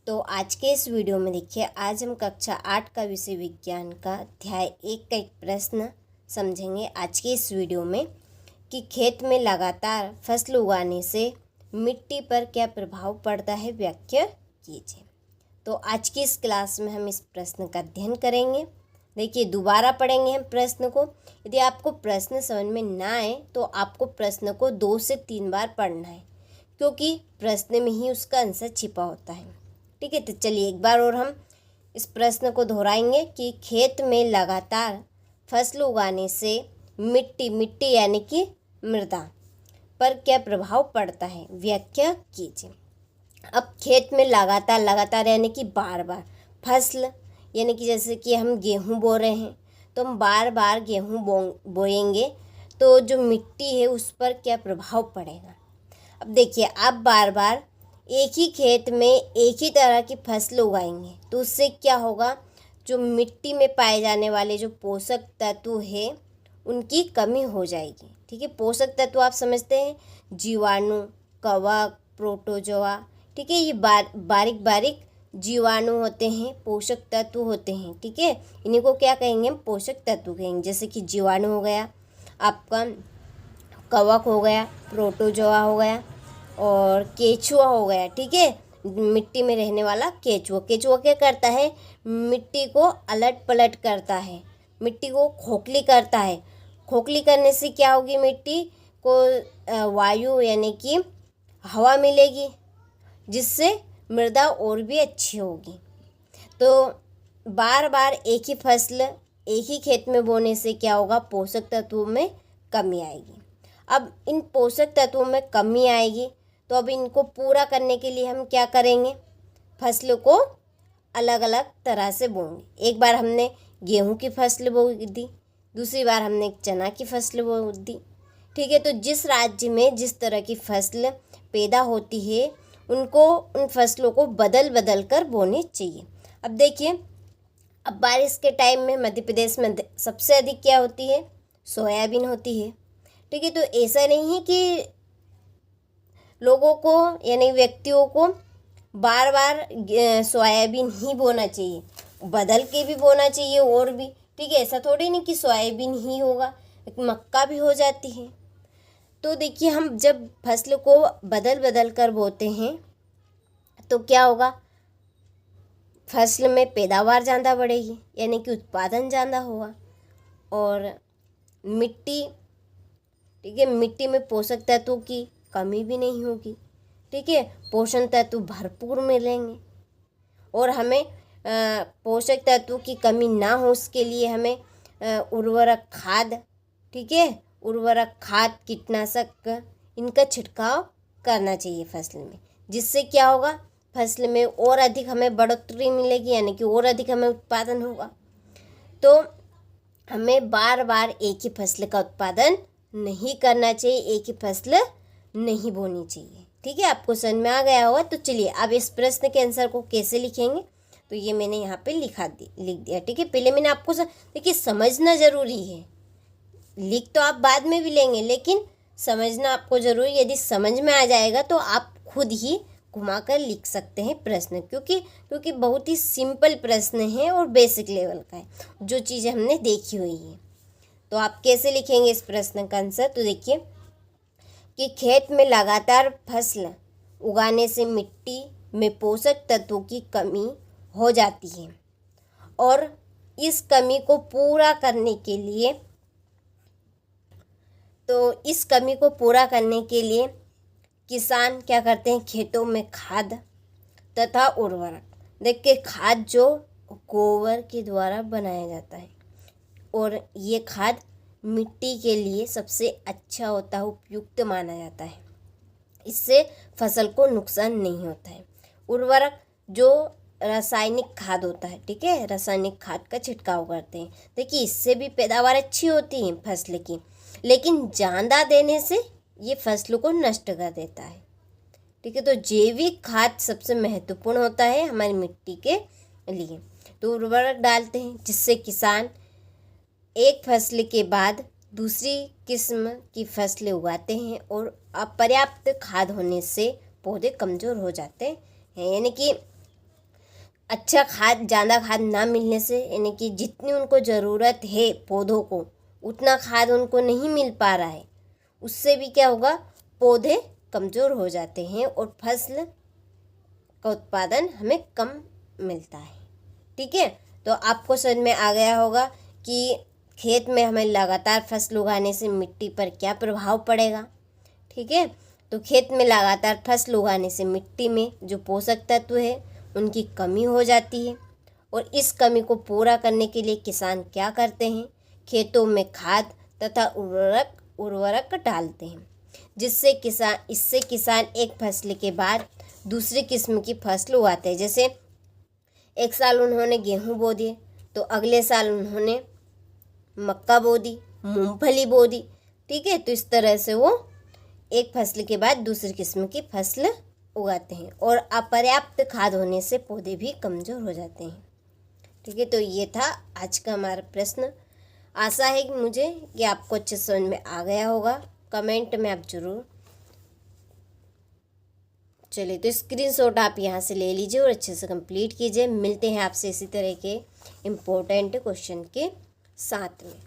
तो आज के इस वीडियो में देखिए, आज हम कक्षा 8 का विषय विज्ञान का अध्याय 1 का एक प्रश्न समझेंगे आज के इस वीडियो में कि खेत में लगातार फसल उगाने से मिट्टी पर क्या प्रभाव पड़ता है, व्याख्या कीजिए। तो आज की इस क्लास में हम इस प्रश्न का अध्ययन करेंगे। देखिए, दोबारा पढ़ेंगे हम प्रश्न को। यदि आपको प्रश्न समझ में ना आए तो आपको प्रश्न को 2 से 3 बार पढ़ना है, क्योंकि प्रश्न में ही उसका आंसर छिपा होता है। ठीक है, तो चलिए एक बार और हम इस प्रश्न को दोहराएंगे कि खेत में लगातार फसल उगाने से मिट्टी यानी कि मृदा पर क्या प्रभाव पड़ता है, व्याख्या कीजिए। अब खेत में लगातार यानी कि बार बार, फसल यानी कि जैसे कि हम गेहूँ बो रहे हैं तो हम बार बार गेहूँ बोएंगे तो जो मिट्टी है उस पर क्या प्रभाव पड़ेगा। अब देखिए, आप बार बार एक ही खेत में एक ही तरह की फसल उगाएंगे तो उससे क्या होगा, जो मिट्टी में पाए जाने वाले जो पोषक तत्व है उनकी कमी हो जाएगी। ठीक है, पोषक तत्व आप समझते हैं, जीवाणु, कवक, प्रोटोजोआ। ठीक है, ये बारीक बारीक जीवाणु होते हैं, पोषक तत्व होते हैं। ठीक है, इन्हीं को क्या कहेंगे, हम पोषक तत्व कहेंगे। जैसे कि जीवाणु हो गया, आपका कवक हो गया, प्रोटोजोआ हो गया और केचुआ हो गया। ठीक है, मिट्टी में रहने वाला केचुआ क्या करता है, मिट्टी को अलट पलट करता है, मिट्टी को खोखली करता है। खोखली करने से क्या होगी, मिट्टी को वायु यानी कि हवा मिलेगी, जिससे मृदा और भी अच्छी होगी। तो बार बार एक ही फसल एक ही खेत में बोने से क्या होगा, पोषक तत्वों में कमी आएगी। अब इन पोषक तत्वों में कमी आएगी तो अब इनको पूरा करने के लिए हम क्या करेंगे, फसलों को अलग अलग तरह से बोएंगे। एक बार हमने गेहूं की फसल बो दी, दूसरी बार हमने चना की फसल बो दी। ठीक है, तो जिस राज्य में जिस तरह की फसल पैदा होती है उनको उन फसलों को बदल बदल कर बोने चाहिए। अब देखिए, अब बारिश के टाइम में मध्य प्रदेश में सबसे अधिक क्या होती है, सोयाबीन होती है। ठीक है, तो ऐसा नहीं है कि लोगों को यानी व्यक्तियों को बार बार सोयाबीन ही बोना चाहिए, बदल के भी बोना चाहिए और भी। ठीक है, ऐसा थोड़ी नहीं कि सोयाबीन ही होगा, मक्का भी हो जाती है। तो देखिए, हम जब फसल को बदल बदल कर बोते हैं तो क्या होगा, फसल में पैदावार ज़्यादा बढ़ेगी यानी कि उत्पादन ज़्यादा होगा। और मिट्टी, ठीक है, मिट्टी में पोषक तत्वों की कमी भी नहीं होगी। ठीक है, पोषण तत्व भरपूर मिलेंगे और हमें पोषक तत्वों की कमी ना हो उसके लिए हमें उर्वरक खाद, ठीक है, उर्वरक खाद, कीटनाशक, इनका छिड़काव करना चाहिए फसल में, जिससे क्या होगा, फसल में और अधिक हमें बढ़ोतरी मिलेगी यानी कि और अधिक हमें उत्पादन होगा। तो हमें बार बार एक ही फसल का उत्पादन नहीं करना चाहिए, एक ही फसल नहीं बोनी चाहिए। ठीक है, आपको समझ में आ गया होगा। तो चलिए अब इस प्रश्न के आंसर को कैसे लिखेंगे, तो ये मैंने यहाँ पे लिख दिया। ठीक है, पहले मैंने आपको देखिए समझना ज़रूरी है, लिख तो आप बाद में भी लेंगे लेकिन समझना आपको ज़रूरी। यदि समझ में आ जाएगा तो आप खुद ही घुमाकर लिख सकते हैं प्रश्न, क्योंकि बहुत ही सिंपल प्रश्न है और बेसिक लेवल का है, जो चीज़ें हमने देखी हुई है। तो आप कैसे लिखेंगे इस प्रश्न का आंसर, तो देखिए कि खेत में लगातार फसल उगाने से मिट्टी में पोषक तत्वों की कमी हो जाती है और इस कमी को पूरा करने के लिए किसान क्या करते हैं, खेतों में खाद तथा उर्वरक, देखिए खाद जो गोबर के द्वारा बनाया जाता है और ये खाद मिट्टी के लिए सबसे अच्छा होता है, उपयुक्त माना जाता है, इससे फसल को नुकसान नहीं होता है। उर्वरक जो रासायनिक खाद होता है, ठीक है, रासायनिक खाद का छिड़काव करते हैं। देखिए, इससे भी पैदावार अच्छी होती है फसल की, लेकिन ज़्यादा देने से ये फसलों को नष्ट कर देता है। ठीक है, तो जैविक खाद सबसे महत्वपूर्ण होता है हमारी मिट्टी के लिए। तो उर्वरक डालते हैं जिससे किसान एक फसल के बाद दूसरी किस्म की फसलें उगाते हैं और अपर्याप्त खाद होने से पौधे कमज़ोर हो जाते हैं। यानी कि अच्छा खाद, ज़्यादा खाद ना मिलने से, यानी कि जितनी उनको ज़रूरत है पौधों को उतना खाद उनको नहीं मिल पा रहा है, उससे भी क्या होगा, पौधे कमज़ोर हो जाते हैं और फसल का उत्पादन हमें कम मिलता है। ठीक है, तो आपको समझ में आ गया होगा कि खेत में हमें लगातार फसल उगाने से मिट्टी पर क्या प्रभाव पड़ेगा। ठीक है, तो खेत में लगातार फसल उगाने से मिट्टी में जो पोषक तत्व है उनकी कमी हो जाती है, और इस कमी को पूरा करने के लिए किसान क्या करते हैं, खेतों में खाद तथा उर्वरक डालते हैं, इससे किसान एक फसल के बाद दूसरी किस्म की फसल उगाते हैं। जैसे एक साल उन्होंने गेहूँ बो दिए तो अगले साल उन्होंने मक्का बो दी, मूंगफली बो दी। ठीक है, तो इस तरह से वो एक फसल के बाद दूसरी किस्म की फसल उगाते हैं, और अपर्याप्त खाद होने से पौधे भी कमज़ोर हो जाते हैं। ठीक है, तो ये था आज का हमारा प्रश्न। आशा है कि मुझे कि आपको अच्छे समझ में आ गया होगा। कमेंट में आप जरूर, चलिए तो स्क्रीनशॉट आप यहाँ से ले लीजिए और अच्छे से कंप्लीट कीजिए। मिलते हैं आपसे इसी तरह के इम्पोर्टेंट क्वेश्चन के साथ में।